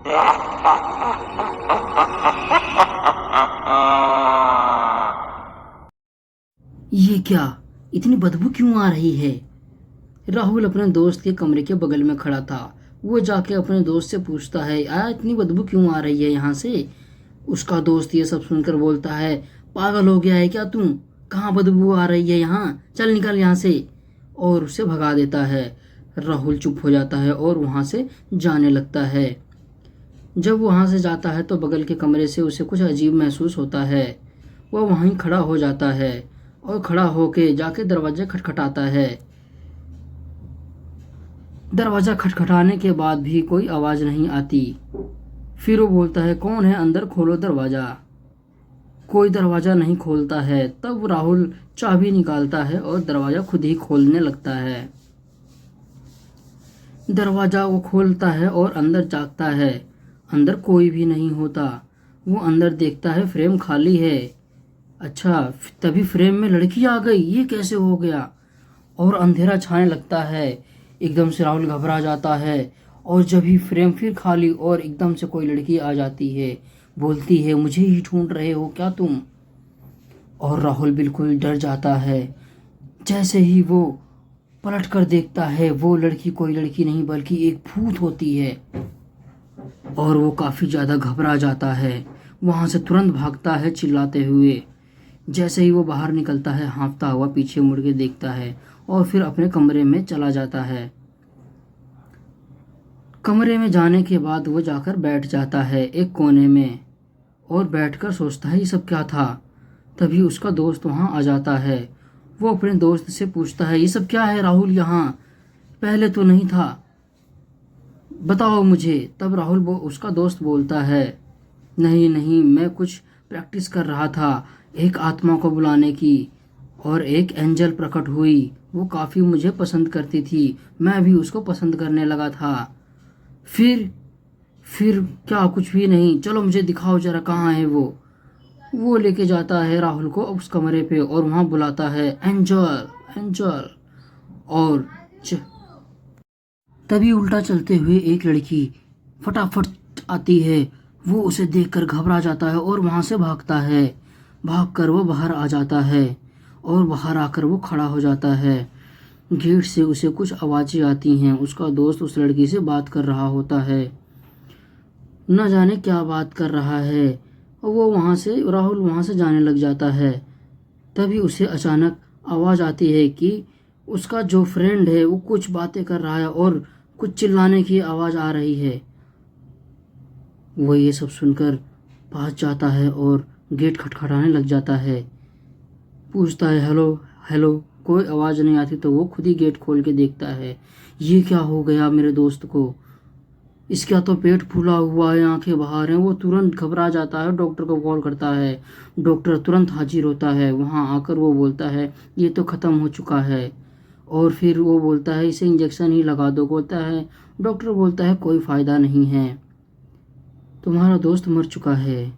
ये क्या, इतनी बदबू क्यों आ रही है? राहुल अपने दोस्त के कमरे के बगल में खड़ा था। वो जाके अपने दोस्त से पूछता है, इतनी बदबू क्यों आ रही है यहाँ से? उसका दोस्त ये सब सुनकर बोलता है, पागल हो गया है क्या तू? कहाँ बदबू आ रही है यहाँ? चल निकल यहाँ से। और उसे भगा देता है। राहुल चुप हो जाता है और वहाँ से जाने लगता है। जब वो वहाँ से जाता है तो बगल के कमरे से उसे कुछ अजीब महसूस होता है। वह वहीं खड़ा हो जाता है और खड़ा होके जाके दरवाजा खटखटाता है। दरवाजा खटखटाने के बाद भी कोई आवाज़ नहीं आती। फिर वो बोलता है, कौन है? अंदर खोलो दरवाज़ा। कोई दरवाज़ा नहीं खोलता है। तब राहुल चाबी निकालता है और दरवाज़ा खुद ही खोलने लगता है। दरवाज़ा वो खोलता है और अंदर झांकता है। अंदर कोई भी नहीं होता। वो अंदर देखता है, फ्रेम खाली है। अच्छा, तभी फ्रेम में लड़की आ गई। ये कैसे हो गया? और अंधेरा छाने लगता है। एकदम से राहुल घबरा जाता है और जब ही फ्रेम फिर खाली और एकदम से कोई लड़की आ जाती है। बोलती है, मुझे ही ढूंढ रहे हो क्या तुम? और राहुल बिल्कुल डर जाता है। जैसे ही वो पलट कर देखता है, वो लड़की कोई लड़की नहीं बल्कि एक भूत होती है। और वो काफ़ी ज़्यादा घबरा जाता है। वहाँ से तुरंत भागता है चिल्लाते हुए। जैसे ही वो बाहर निकलता है, हाँफता हुआ पीछे मुड़ के देखता है और फिर अपने कमरे में चला जाता है। कमरे में जाने के बाद वो जाकर बैठ जाता है एक कोने में और बैठकर सोचता है, ये सब क्या था? तभी उसका दोस्त वहाँ आ जाता है। वो अपने दोस्त से पूछता है, ये सब क्या है राहुल? यहाँ पहले तो नहीं था, बताओ मुझे। तब राहुल वो उसका दोस्त बोलता है, नहीं नहीं, मैं कुछ प्रैक्टिस कर रहा था एक आत्मा को बुलाने की, और एक एंजल प्रकट हुई। वो काफ़ी मुझे पसंद करती थी, मैं भी उसको पसंद करने लगा था। फिर क्या? कुछ भी नहीं। चलो मुझे दिखाओ जरा, कहाँ है वो लेके जाता है राहुल को उस कमरे पे और वहाँ बुलाता है, एंजल एंजल। और तभी उल्टा चलते हुए एक लड़की फटाफट आती है। वो उसे देखकर घबरा जाता है और वहाँ से भागता है। भागकर वो बाहर आ जाता है और बाहर आकर वो खड़ा हो जाता है। गेट से उसे कुछ आवाज़ें आती हैं। उसका दोस्त उस लड़की से बात कर रहा होता है, न जाने क्या बात कर रहा है। और राहुल वहाँ से जाने लग जाता है। तभी उसे अचानक आवाज़ आती है कि उसका जो फ्रेंड है वो कुछ बातें कर रहा है और कुछ चिल्लाने की आवाज़ आ रही है। वो ये सब सुनकर पास जाता है और गेट खटखटाने लग जाता है। पूछता है, हेलो हेलो। कोई आवाज़ नहीं आती तो वो खुद ही गेट खोल के देखता है। ये क्या हो गया मेरे दोस्त को? इसका तो पेट फूला हुआ है, आंखें बाहर हैं। वो तुरंत घबरा जाता है, डॉक्टर को कॉल करता है। डॉक्टर तुरंत हाजिर होता है। वहाँ आकर वो बोलता है, ये तो ख़त्म हो चुका है। और फिर वो बोलता है, इसे इंजेक्शन ही लगा दो। बोलता है, डॉक्टर बोलता है, कोई फ़ायदा नहीं है, तुम्हारा दोस्त मर चुका है।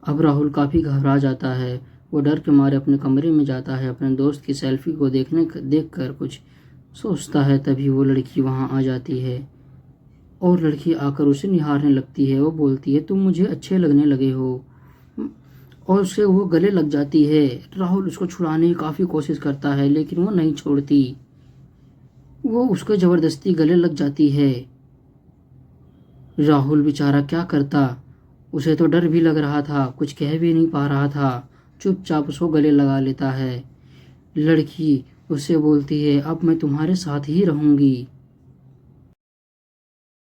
अब राहुल काफ़ी घबरा जाता है। वो डर के मारे अपने कमरे में जाता है। अपने दोस्त की सेल्फी को देख कर कुछ सोचता है। तभी वो लड़की वहाँ आ जाती है और लड़की आकर उसे निहारने लगती है। वो बोलती है, तुम मुझे अच्छे लगने लगे हो। और उससे वो गले लग जाती है। राहुल उसको छुड़ाने की काफ़ी कोशिश करता है लेकिन वो नहीं छोड़ती। वो उसको ज़बरदस्ती गले लग जाती है। राहुल बेचारा क्या करता? उसे तो डर भी लग रहा था, कुछ कह भी नहीं पा रहा था। चुपचाप उसको गले लगा लेता है। लड़की उससे बोलती है, अब मैं तुम्हारे साथ ही रहूँगी।